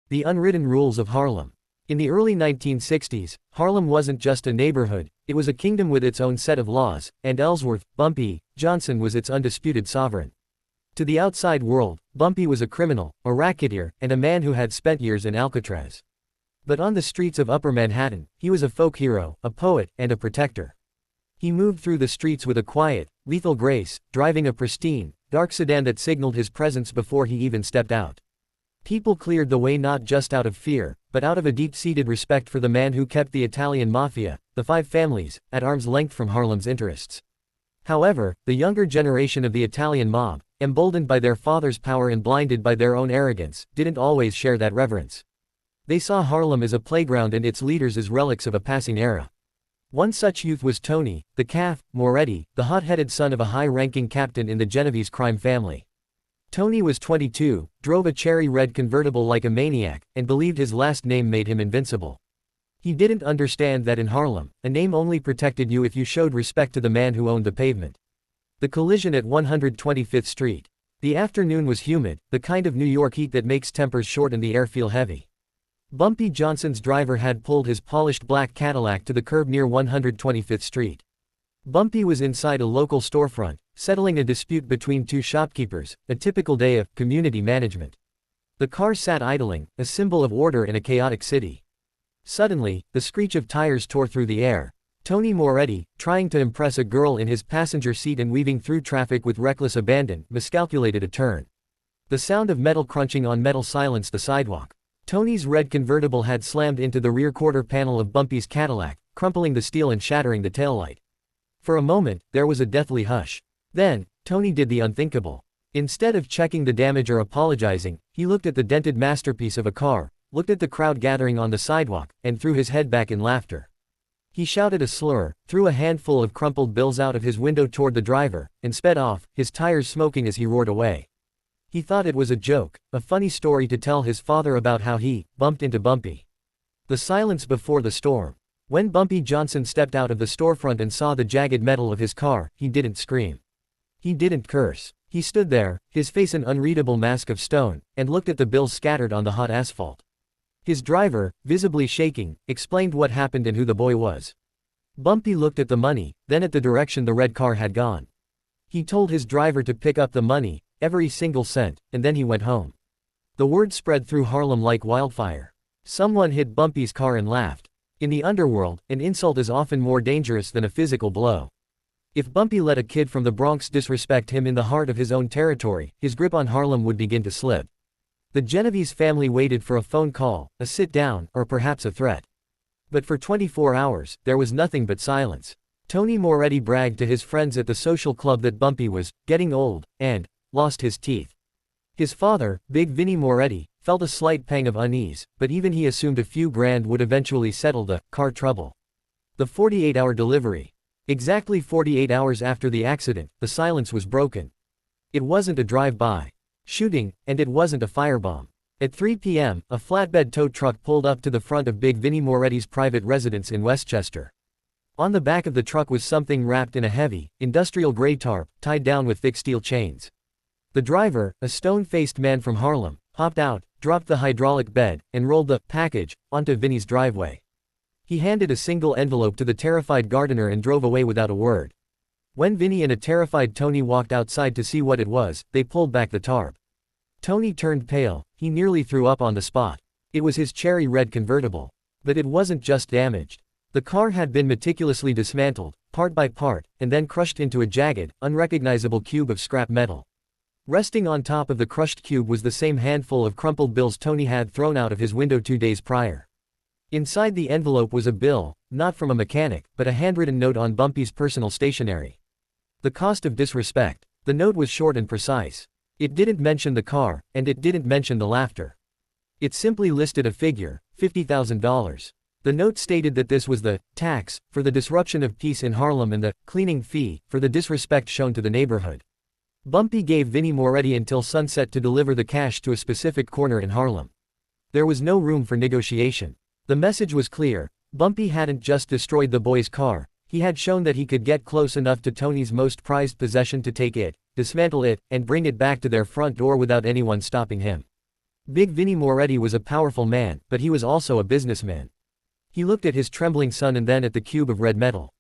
The unwritten rules of Harlem. In the early 1960s, Harlem wasn't just a neighborhood, it was a kingdom with its own set of laws, and Ellsworth, Bumpy Johnson was its undisputed sovereign. To the outside world, Bumpy was a criminal, a racketeer, and a man who had spent years in Alcatraz. But on the streets of Upper Manhattan, he was a folk hero, a poet, and a protector. He moved through the streets with a quiet, lethal grace, driving a pristine, dark sedan that signaled his presence before he even stepped out. People cleared the way not just out of fear, but out of a deep-seated respect for the man who kept the Italian mafia, the five families, at arm's length from Harlem's interests. However, the younger generation of the Italian mob, emboldened by their father's power and blinded by their own arrogance, didn't always share that reverence. They saw Harlem as a playground and its leaders as relics of a passing era. One such youth was Tony, the calf, Moretti, the hot-headed son of a high-ranking captain in the Genovese crime family. Tony was 22, drove a cherry red convertible like a maniac, and believed his last name made him invincible. He didn't understand that in Harlem, a name only protected you if you showed respect to the man who owned the pavement. The collision at 125th Street. The afternoon was humid, the kind of New York heat that makes tempers short and the air feel heavy. Bumpy Johnson's driver had pulled his polished black Cadillac to the curb near 125th Street. Bumpy was inside a local storefront, settling a dispute between two shopkeepers, a typical day of community management. The car sat idling, a symbol of order in a chaotic city. Suddenly, the screech of tires tore through the air. Tony Moretti, trying to impress a girl in his passenger seat and weaving through traffic with reckless abandon, miscalculated a turn. The sound of metal crunching on metal silenced the sidewalk. Tony's red convertible had slammed into the rear quarter panel of Bumpy's Cadillac, crumpling the steel and shattering the taillight. For a moment, there was a deathly hush. Then, Tony did the unthinkable. Instead of checking the damage or apologizing, he looked at the dented masterpiece of a car, looked at the crowd gathering on the sidewalk, and threw his head back in laughter. He shouted a slur, threw a handful of crumpled bills out of his window toward the driver, and sped off, his tires smoking as he roared away. He thought it was a joke, a funny story to tell his father about how he bumped into Bumpy. The silence before the storm. When Bumpy Johnson stepped out of the storefront and saw the jagged metal of his car, he didn't scream. He didn't curse. He stood there, his face an unreadable mask of stone, and looked at the bills scattered on the hot asphalt. His driver, visibly shaking, explained what happened and who the boy was. Bumpy looked at the money, then at the direction the red car had gone. He told his driver to pick up the money, every single cent, and then he went home. The word spread through Harlem like wildfire. Someone hit Bumpy's car and laughed. In the underworld, an insult is often more dangerous than a physical blow. If Bumpy let a kid from the Bronx disrespect him in the heart of his own territory, his grip on Harlem would begin to slip. The Genovese family waited for a phone call, a sit-down, or perhaps a threat. But for 24 hours, there was nothing but silence. Tony Moretti bragged to his friends at the social club that Bumpy was getting old, and lost his teeth. His father, Big Vinnie Moretti, felt a slight pang of unease, but even he assumed a few grand would eventually settle the car trouble. The 48-hour delivery. Exactly 48 hours after the accident, the silence was broken. It wasn't a drive-by shooting, and it wasn't a firebomb. At 3 p.m., a flatbed tow truck pulled up to the front of Big Vinnie Moretti's private residence in Westchester. On the back of the truck was something wrapped in a heavy, industrial gray tarp, tied down with thick steel chains. The driver, a stone-faced man from Harlem, hopped out, dropped the hydraulic bed, and rolled the package onto Vinnie's driveway. He handed a single envelope to the terrified gardener and drove away without a word. When Vinnie and a terrified Tony walked outside to see what it was, they pulled back the tarp. Tony turned pale, he nearly threw up on the spot. It was his cherry red convertible. But it wasn't just damaged. The car had been meticulously dismantled, part by part, and then crushed into a jagged, unrecognizable cube of scrap metal. Resting on top of the crushed cube was the same handful of crumpled bills Tony had thrown out of his window 2 days prior. Inside the envelope was a bill, not from a mechanic, but a handwritten note on Bumpy's personal stationery. The cost of disrespect. The note was short and precise. It didn't mention the car, and it didn't mention the laughter. It simply listed a figure, $50,000. The note stated that this was the tax for the disruption of peace in Harlem and the cleaning fee for the disrespect shown to the neighborhood. Bumpy gave Vinnie Moretti until sunset to deliver the cash to a specific corner in Harlem. There was no room for negotiation. The message was clear. Bumpy hadn't just destroyed the boy's car, he had shown that he could get close enough to Tony's most prized possession to take it, dismantle it, and bring it back to their front door without anyone stopping him. Big Vinnie Moretti was a powerful man, but he was also a businessman. He looked at his trembling son and then at the cube of red metal.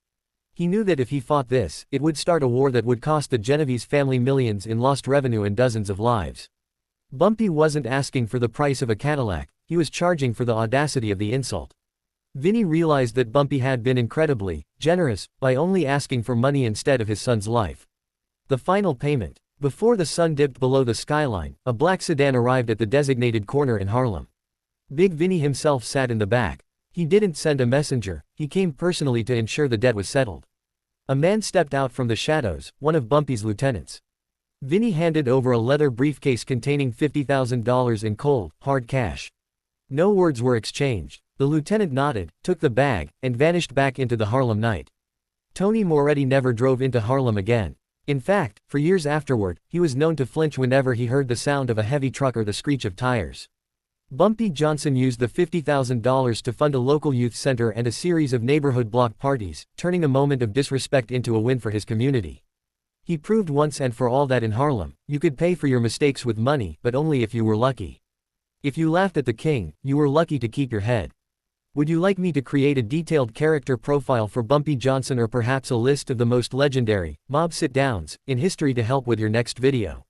He knew that if he fought this, it would start a war that would cost the Genovese family millions in lost revenue and dozens of lives. Bumpy wasn't asking for the price of a Cadillac, he was charging for the audacity of the insult. Vinnie realized that Bumpy had been incredibly generous by only asking for money instead of his son's life. The final payment. Before the sun dipped below the skyline, a black sedan arrived at the designated corner in Harlem. Big Vinnie himself sat in the back. He didn't send a messenger, he came personally to ensure the debt was settled. A man stepped out from the shadows, one of Bumpy's lieutenants. Vinnie handed over a leather briefcase containing $50,000 in cold, hard cash. No words were exchanged. The lieutenant nodded, took the bag, and vanished back into the Harlem night. Tony Moretti never drove into Harlem again. In fact, for years afterward, he was known to flinch whenever he heard the sound of a heavy truck or the screech of tires. Bumpy Johnson used the $50,000 to fund a local youth center and a series of neighborhood block parties, turning a moment of disrespect into a win for his community. He proved once and for all that in Harlem, you could pay for your mistakes with money, but only if you were lucky. If you laughed at the king, you were lucky to keep your head. Would you like me to create a detailed character profile for Bumpy Johnson or perhaps a list of the most legendary mob sit-downs in history to help with your next video?